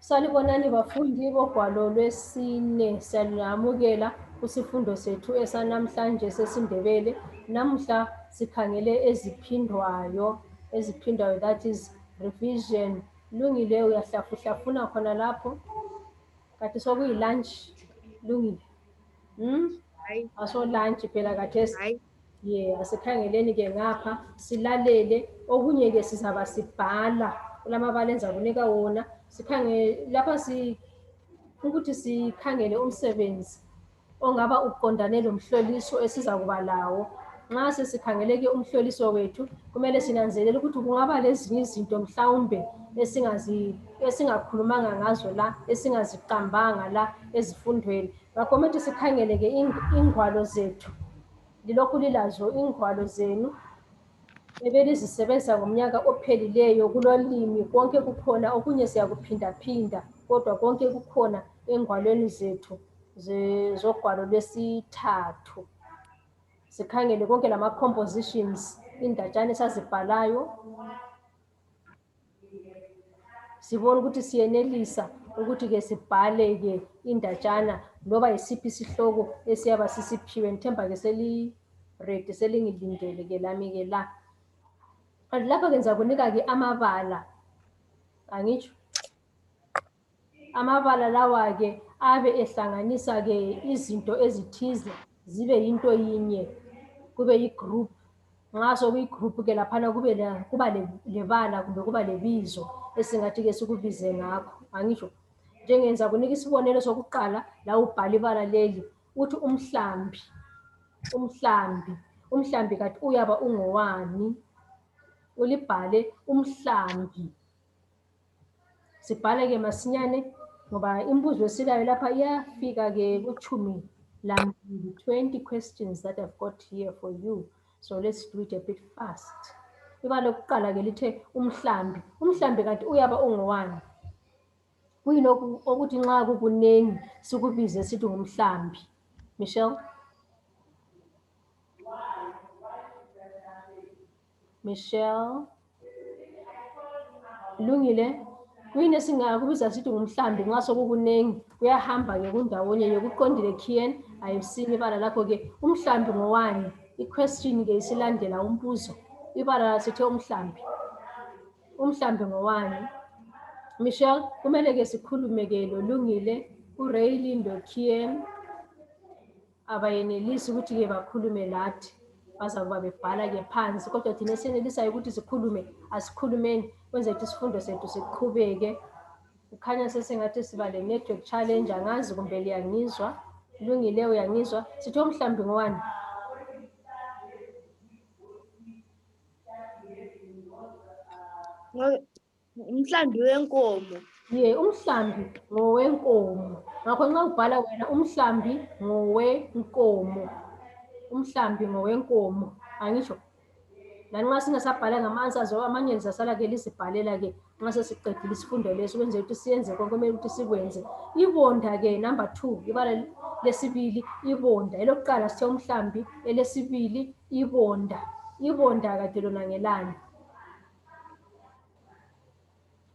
Salibonani bafundi bogwalo lwesine, siyalamukela kusifundo sethu esanamhlanje sesiNdebele. Namuhla sikhangele eziphindwayo, that is revision. Lungile uyahlafuhlafuna khona lapho? Kanti sokuyi lunch. Lungile. Aso lunch phela khathesi. Asikhangeleni ke ngapha silalele, okunye ke sizaba sibhala kulamabala enza kunika wona. Sikhangele lapha ukuthi sikhangele umsebenzi ongaba uqondane lomhloliso esizakuba lawo. Nxa sesikhangele ke umhloliso wethu, kumele sinanzelele ukuthi kungaba lezinye izinto mhlawumbe esingakhulumanga ngazo la, esingaziqambanga la ezifundweni. Ngakho kumele sikhangele ke ingwalo zethu. Lilokhu lilazo ingwalo zenu ebelizisebenzisa ngomnyaka ophelileyo. Kulolimi konke kukhona, okunye siyakuphindaphinda, kodwa konke kukhona engwalweni zethu zogwalo lwesithathu. Sikhangele konke lama-compositions, indatshana esazibhalayo. Sibone ukuthi siyenelisa ukuthi ke sibhale ke indatshana loba yisiphi isihloko esiyaba sisiphiwe. Ngithemba ke seli-ready, selingilindele ke lami ke la. Lapha ke ngizakunika ke amabala. Angitsho? Amabala lawa ke abe ehlanganisa ke izinto ezithize zibe yinto yinye, kube yi-group. Nxa sokuyi-group ke laphana kuba lebala kumbe kuba lebizo esingathi ke sikubize ngakho. Angitsho? Njengenza kunika isibonelo sokuqala, la ubhala ibala leli uthi umhlambi. Umhlambi kanti uyaba ungowani? Ulibhale umhlambi. Sibhale ke masinyane ngoba imbuzo esilayo lapha iyafika ke ku-12. 20 questions that I've got here for you. So let's do it a bit fast. Ibala lokuqala ke lithe umhlambi. Umhlambi kanti uyaba ungowani? Kuyilokhu ukuthi nxa kukunengi sikubize sithi ngumhlambi. Michelle? Lungile? Kuyini esingakubiza sithi ngumhlambi nxa sokukunengi? Kuyahamba ke kundawonye. Yokuqondile Kian, ayisini ibala lakho ke. Umhlambi ngowani? I-question ke isilandela umbuzo. Ibala sithe umhlambi. Umhlambi ngowani? Michelle, kumele ke sikhulume ke lo Lungile, uRaylin lo Kian abayenelisi ukuthi ke bakhulume lathi. Bazakuba bebhala ke phansi, kodwa thina esenelisayo ukuthi sikhulume, asikhulumeni kwenze ukuthi isifundo sethu siqhubeke. Kukhanya sesengathi siba le-network challenge, angazi kumbe liyangizwa. Lungile uyangizwa? Sithi umhlambi ngowani? Umhlambi wenkomo. Umhlambi ngowenkomo. Ngakho nxa ubhala wena umhlambi ngowenkomo. Umhlambi ngowenkomo. Angisho? Lanxa singasabhala ngama-answers, amanye lizasala ke lizibhalela ke nxa sesiqedile isifundo lesi, ukwenzela ukuthi siyenze konke kumele ukuthi sikwenze. Ibonda ke number 2, ibala lesibili, ibonda. Elokuqala sithe umhlambi, elesibili ibonda. Ibonda kade lona ngelani?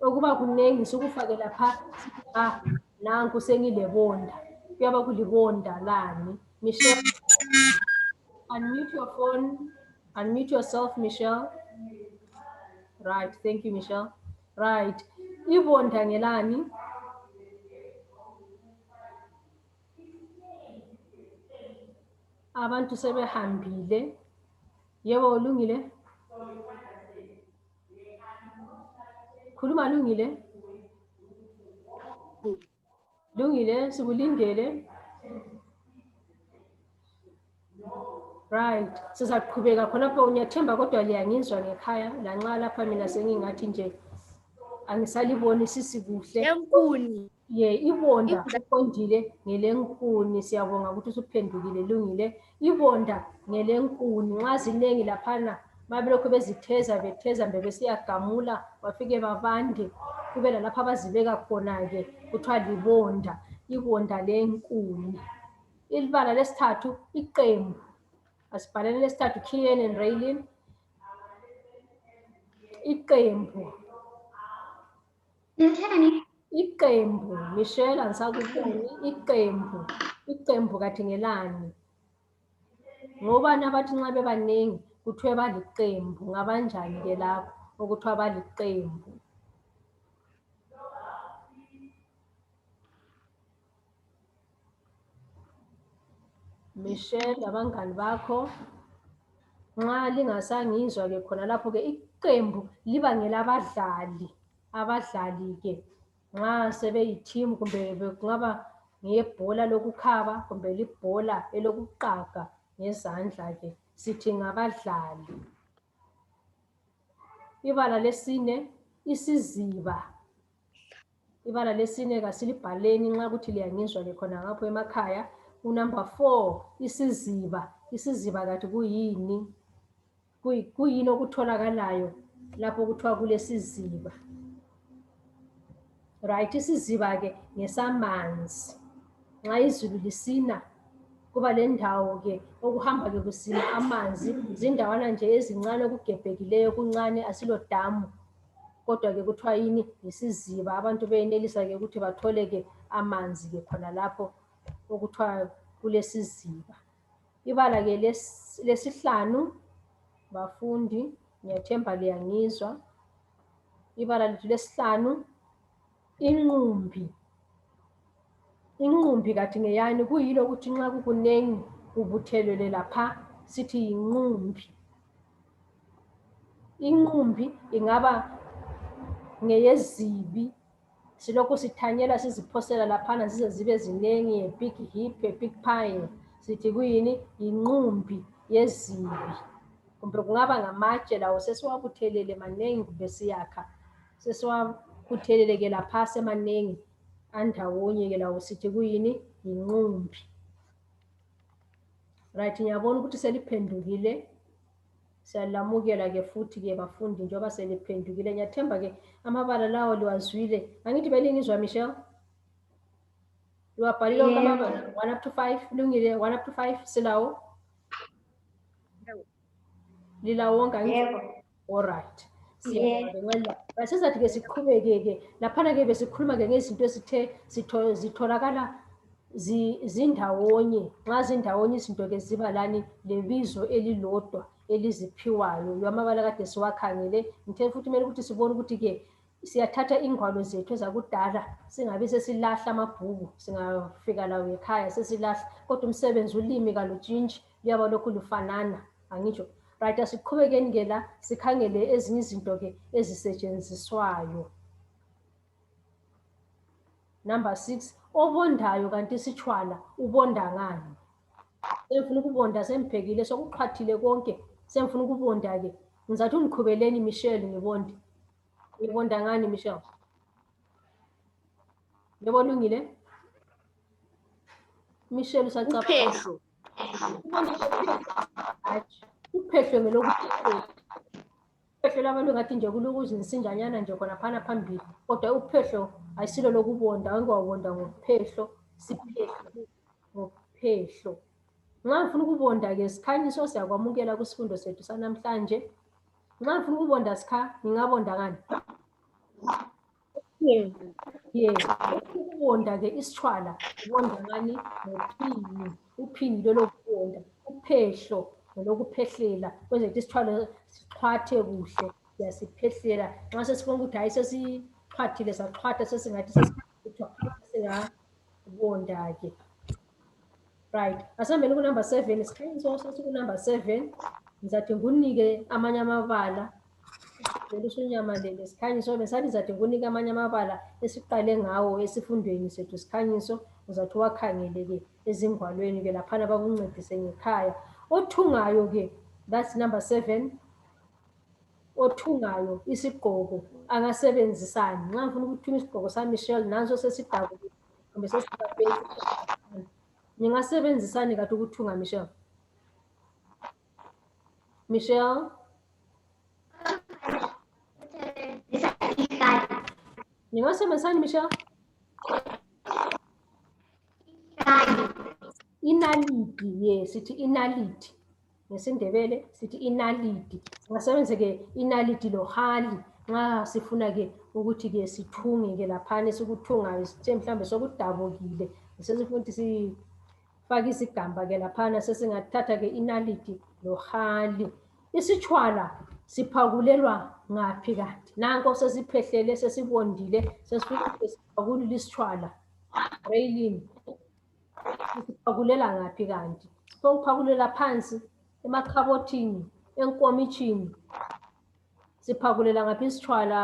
Okuba kunengi sikufake lapha, nanku sengilebonda. Kuyaba kulibonda lani? Michelle, unmute your phone. Unmute yourself, Michelle. Right, thank you, Michelle. Right, ibonda ngelani? Abantu sebehambile. Yebo, Lungile? Khuluma Lungile. Lungile, sikulindele. Right, sizaqhubeka khonapho. Ngiyathemba kodwa liyangizwa ngekhaya, lanxa lapha mina sengingathi nje angisaliboni sisikuhle. Enkuni. Ibonda uqondile ngelenkuni. Siyabonga ukuthi usuphendukile Lungile. Ibonda ngelenkuni. Nxa zinengi laphana babelokhu bezitheza mbe besiyagamula bafike babande, kube lalapha abazibeka khona ke kuthiwa libonda. Ibonda lenkuni. Ibala lesithathu, iqembu. Asibhaleni lesithathu, Kian and Raylin. Iqembu. iqembu. Michelle, angisakuboni. Iqembu kathi ngelani? Ngobani abathi nxa bebaningi kuthiwe baliqembu? Ngabanjani-ke lapho okuthiwa baliqembu? Michelle, abangani bakho nxa lingasangizwa-ke khona lapho-ke iqembu liba ngelabadlali. Abadlali-ke nxa sebeyi-team kumbe kungaba ngeyebhola lokukhaba kumbe libhola elokuqaga ngezandla-ke sithi ngabadlali. Ibala lesine, isiziba. Ibala lesine kasilibhaleni nxa kuthi liyangizwa-ke khona ngapho emakhaya. Unumber 4, isiziba. Isiziba kathi kuyini? Kuyini okutholakalayo lapho kuthiwa kulesiziba? Right, isiziba-ke ngesamanzi. Nxa izulu lisina kuba lendawo-ke okuhamba-ke kusima amanzi. Zindawana nje ezincane okugebhekileyo kuncane asilo damu. Kodwa-ke kuthiwa yini? Yisiziba. Abantu beyenelisa-ke ukuthi bathole-ke amanzi-ke khona lapho okuthiwa kulesiziba. Ibala-ke lesihlanu, bafundi, ngiyathemba liyangizwa. Ibala lethu lesihlanu, inqumbi. Inqumbi kathi ngeyani? Kuyilo ukuthi nxa kukunengi kubuthelele lapha sithi yinqumbi. Inqumbi ingaba ngeyezibi. Silokhu sithanyela siziphosela laphana zize zibe zinengi, a big heap, a big pile. Sithi kuyini? Inqumbi yezibi. Kumbe kungaba ngamatshe lawo sesiwabuthelele manengi kumbe siyakha sesiwabuthelele-ke lapha semanengi andawonye-ke lawo sithi kuyini? Yinqumbi. Right, ngiyabona ukuthi seliphendukile. Siyalamukela-ke futhi-ke bafundi njengoba seliphendukile. Ngiyathemba-ke amabala lawo liwazwile. Angithi belingizwa Michelle? Liwabhalile wonke amabala 1 up to 5. Kulungile 1 up to 5 silawo? Lilawo wonke angithi? Alright. Siyabonga. Basizathi-ke siqhubeke-ke laphana-ke besikhuluma-ke ngezinto ezithe zitholakala zindawonye. Nxa zindawonye izinto-ke ziba lani lebizo elilodwa eliziphiwayo. Amabala kade siwakhangele. Ngithe futhi kumele ukuthi sibone ukuthi-ke siyathatha ingwalo zethu ezakudala singabi sesilahla amabhuku singafika lawo ekhaya sesilahla. Kodwa umsebenzi ulimi kalutshintshi luyaba lokhu lufanana. Angitsho? Right, asiqhubekeni-ke la sikhangele ezinye izinto-ke ezisetshenziswayo. Number 6, obondayo kanti isitshwala ubonda ngani? Sengifuna ukubonda semphekile sokuqhathile konke. Sengifuna ukubonda-ke. Ngizathi ungiqhubeleni Michelle ngibonde. Ngibonda ngani Michelle? Yebo lungile? Michelle usacabanga. Uphehlo. Uphehlo ngelokuphehla. Uphehlo labantu ngathi nje kulukuzinsinjanyana nje khona phana phambili. Kodwa uphehlo ayisilo lokubonda. Angewabonda ngophehlo, siphehle ngophehlo. Nxa ngifuna ukubonda-ke sikhanyiso siyakwamukela kusifundo sethu sanamhlanje. Nxa ngifuna ukubonda ngingabonda ngani? Ukubonda-ke isitshwala ubonda ngani? Ngophini. Uphini lolo kubonda. Uphehlo ngelokuphehlela kwenzethu isitshwala siqhwathe kuhle. Siyasiphehlela. Nxa sesifuna ukuthi hayi sesiqhwathile saqhwatha sesingathi singabonda-ke. Right. Asambeni kunumber 7. Isikhanyiso sesikunumber 7. Ngizathi ngunike amanye amabala. Belusunyamalele isikhanyiso besathi ngizathi ngunike amanye amabala esiqale ngawo esifundweni sethu isikhanyiso. Uzathi wakhangele-ke ezingwalweni-ke laphana bakuncedise ngekhaya. Othungayo-ke, that's number 7. Othungayo isigqoko angasebenzisani? Nxa ngifuna ukuthunga isigqoko sami Michelle nanso sesidabukile kumbe sesidabukile. Ningasebenzisani kathi ukuthunga Michelle? Michelle? Ningasebenzisani Michelle? Inaliti, yes, sithi inaliti. NgesiNdebele sithi inaliti. Singasebenzisa-ke inaliti lohali. nxa sifuna-ke ukuthi-ke sithunge-ke laphana esikuthungayo sithe mhlawumbe sokudabukile sesifuna ukuthi sifake isigamba-ke laphana sesingathatha-ke inaliti lohali. Isitshwala siphakulelwa ngaphi kanti? Nanko sesiphehlele sesibondile sesifuna ukuthi siphakulule isitshwala. Raylin, siphakulela ngaphi kanti? Sokuphakulela phansi, emakhabothini, enkomishini. Siphakulela ngaphi isitshwala?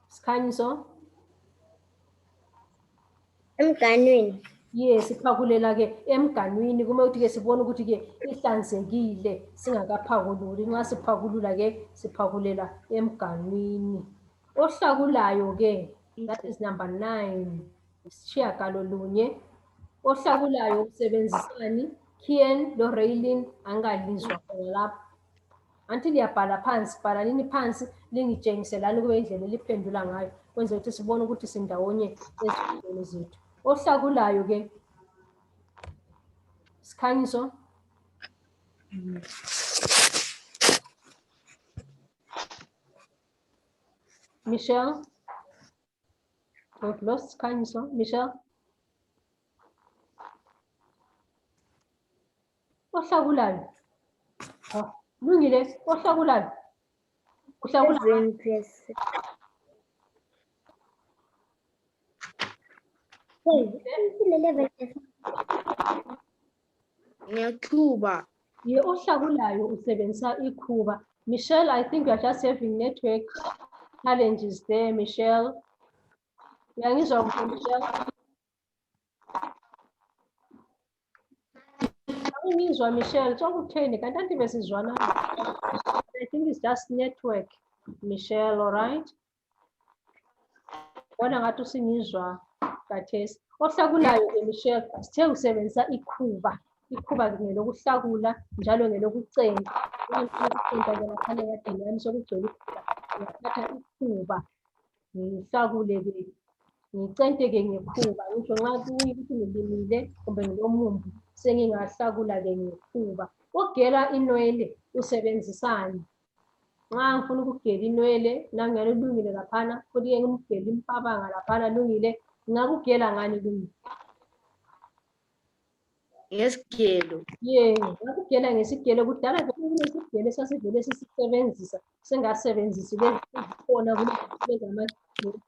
Sikhanyiso? Emganwini. Yes, siphakulela-ke emganwini. Kumele ukuthi-ke sibone ukuthi-ke ihlanzekile singakaphakululi. Nxa siphakulula-ke siphakulela emganwini. Ohlakulayo-ke, that is number 9. Isitshiyagalolunye. Ohlakulayo usebenzisani? Kian lo Raylin angalizwa khona lapho. Anti liyabhala phansi, bhalanini phansi lingitshengiselani kube indlela eliphendula ngayo kwenze ukuthi sibone ukuthi sindawonye ezifundweni zethu. Ohlakulayo-ke, Sikhanyiso? Michelle? We've lost Sikhanyiso. Michelle? Ohlakulayo? Oh, lungile, ohlakulayo? Uhlakula? Ngiyaqhuba. Ye ohlakulayo usebenzisa ikhuba. Michelle, I think you are just having network challenges there, Michelle. Uyangizwa kuhle, Michelle? Angizwa, Michelle, sokutheni kanti anti besizwana. I think it's just network, Michelle, all right? Bona ngathi usingizwa kathesi. Ohlakulayo-ke, Michelle, sithe usebenzisa ikhuba. Ikhuba ngelokuhlakula njalo ngelokucenta. Ukucenta-ke laphana ekadeni yami sokugcwele ikhuba. Ngiyathatha ikhuba ngihlakule-ke, ngicente-ke ngekhuba. Ngisho nxa kuyikuthi ngilimile kumbe ngilomumbu sengingahlakula-ke ngekhuba. Ukugela inwele usebenzisani? Nxa ngifuna ukugela inwele nangiyana ulungile laphana, futhi-ke ngimgele impabanga laphana lungile, ngingakugela ngani lungile? Ngesigelo. Ye, ngakugela ngesigelo. Kudala kunesigelo esasivele sisisebenzisa singasebenzisi lezi ezikhona kulezinsuku.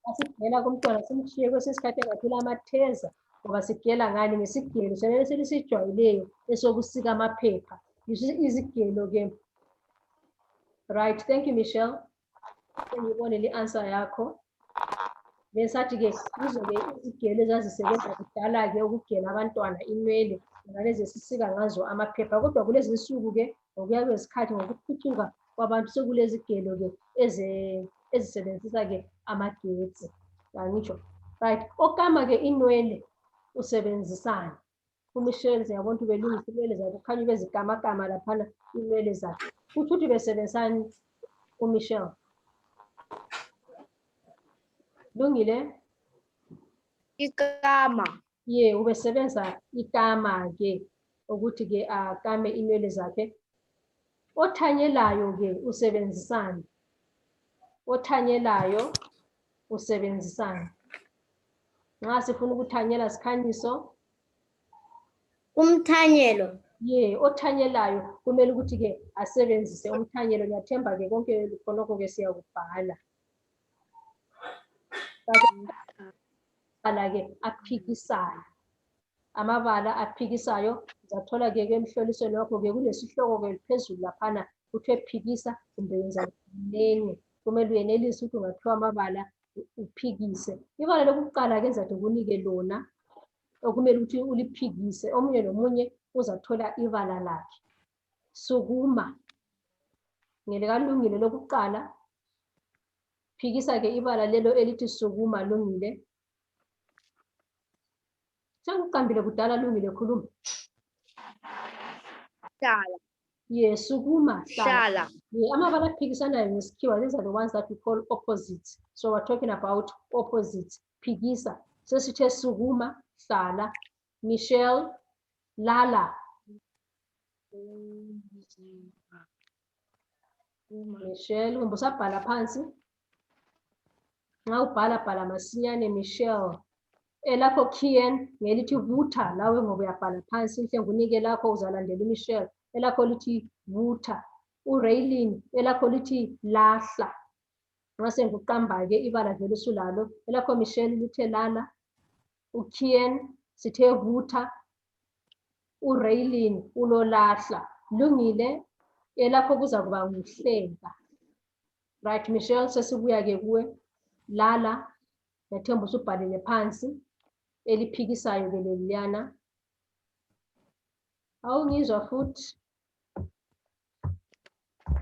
Asigela kumntwana simshiye kwesinye isikhathi engathula amatheza ngoba sigela ngani? Ngesigelo sonalesi esijwayeleyo esokusika amaphepha. Izigelo-ke. Right, thank you, Michelle. Ngibone le answer yakho. Besathi-ke izo-ke izigelo ezazisebenza kudala-ke ukugela abantwana inwele ngalezi esisika ngazo amaphepha. Kodwa kulezi insuku-ke ngokuya kwesikhathi ngokuphucuka kwabantu sekulezigelo-ke ezisebenzisa-ke amagetsi. Angitsho. Right, okama-ke inwele usebenzisani? UMichelle siyabona ukuthi belungisa inwele zakhe, kukhanya bezikamagama laphana inwele zakhe. Kutho ukuthi besebenzisani uMichelle? Lungile? Ikama. Ye, ubesebenza ikama-ke ukuthi-ke akame inwele zakhe. Othanyelayo-ke usebenzisani? Othanyelayo usebenzisani? Nxa sifuna ukuthanyela Sikhanyiso. Umthanyelo. Ye, othanyelayo kumele ukuthi-ke asebenzise umthanyelo. Ngiyathemba-ke konke khonokho-ke siyakubhala. Amabala-ke aphikisayo. Amabala aphikisayo uzathola-ke emhlolisweni wakho-ke kulesihloko-ke phezulu laphana kuthiwe phikisa kumbe yenza nene. Kumele uyenelise ukuthi ungathiwa amabala uphikise. Ibala lokuqala-ke enzathi kunike lona okumele ukuthi uliphikise. Omunye nomunye uzathola ibala lakhe. Sukuma. Ngelikalungile lokuqala. Phikisa-ke ibala lelo elithi sukuma lungile. Sengikuqambile kudala lungile khuluma. Hlala. Yes, sukuma, Hlala. Yeah, amabala aphikisanayo ngesikhiwa, these are the ones that we call opposites. So we're talking about opposites. Phikisa. Sesithe sukuma, hlala. Michelle, lala. Michelle, usabhala phansi. Nxa ubhala bhala masinyane Michelle. Elakho Kian ngelithi vutha lawe ngoba uyabhala phansi mhle ngunike lakho uzalandela uMichelle. Elakho lithi vutha. URaylin elakho lithi lahla. Nxa senguqamba ke ibala vele usulalo. Elakho Michelle lithe lala. uKian sithe vutha. uRaylin ulolahla. Lungile. Elakho kuza kuba nguhleka. Right Michelle sesibuya ke kuwe. Lala. Nethemba usubhalile phansi. Eliphikisayo ke leliyana. Awungizwa futhi.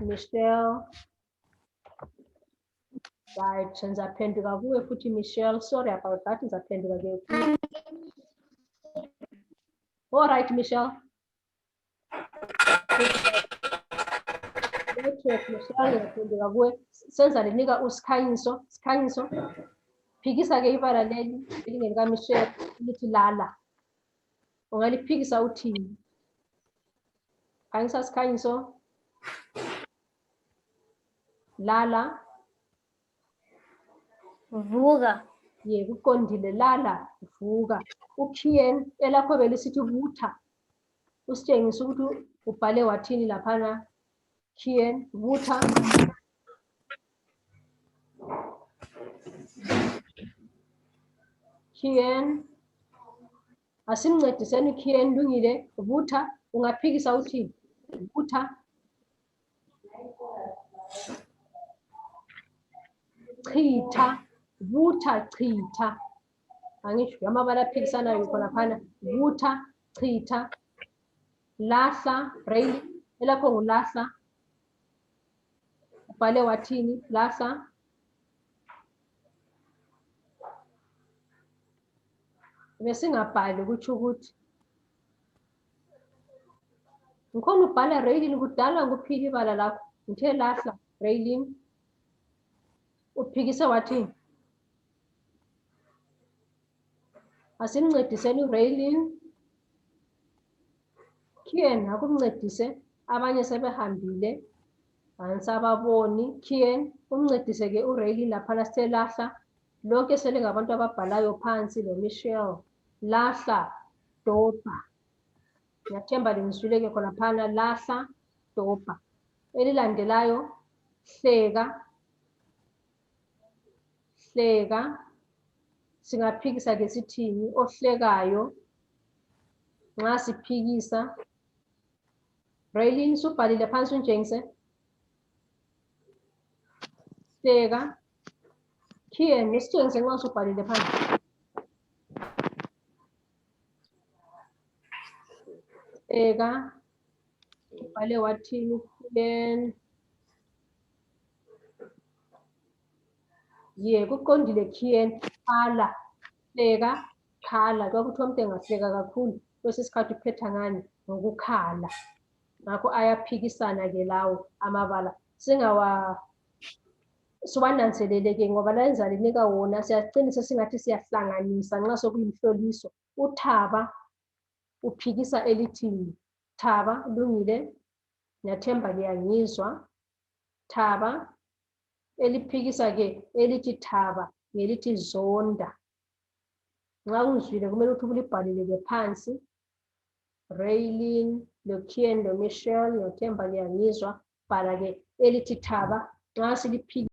Michelle. Right, ngizaphenduka kuwe futhi Michelle. Sorry about that. Ngizaphenduka ke kuwe. All right Michelle. Network Michelle ngiyaphenduka kuwe. Senza linika usikhanyiso. Sikhanyiso. Phikisa ke ibala leli elingelika Michelle lithi lala. Ungaliphikisa uthini? Khanyisa sikhanyiso. Lala. Vuka. Yebo uqondile lala vuka. uKian elakho belisithi vutha. Usitshengisa ukuthi ubhale wathini laphana. Kian vutha. Kian asimncediseni Kian lungile vutha ungaphikisa uthini? Vutha. Chitha. Vutha chitha. Angisho amabala aphikisanayo khona phana. Vutha chitha. Lahla Raylin elakho ngulahla. Ubhale wathini? Lahla. Besingabhali kutsho ukuthi ngikhona ubhala Raylin kudala nguphika ibala lakho. Ngithe lahla Raylin. Uphikise wathini? Asimncediseni uRaylin. Kian akumncedise. Abanye sebehambile. Ansababoni. Kian umncedise ke uRaylin laphana sithe lahla. Lonke sele ngabantu ababhalayo phansi lo Michelle. Lahla dobha. Ngiyathemba lingizwile ke khona phana lahla dobha. Elilandelayo hleka. Hleka. Singaphikisa ke sithini? Ohlekayo. Nxa siphikisa. Raylin usubhalile phansi unjengise. Hleka. Kian usitshengise nxa usubhalile phansi. Hleka. Ubhale wathini Kian? Yebo uqondile Kian. Khala. Hleka. Khala. Kwakuthiwa umuntu engahleka kakhulu kwesikhathi uphetha ngani? Ngokukhala. Ngakho ayaphikisana ke lawo amabala. Siwananzeleleke ngoba la enza linika wona siyaqinisa singathi siyahlanganisa nxa sokuyimhloliso. uThaba uphikisa elithini? Thaba lungile. Ngiyathemba liyangizwa. Thaba eliphikisa ke elithi Thaba ngelithi zonda. Nxa ungizwile kumele ukuthi ulibhalile ke phansi. Raylin, loKian, loMichelle, ngiyathemba liyangizwa. Bhala ke elithi Thaba nxa siliphikisa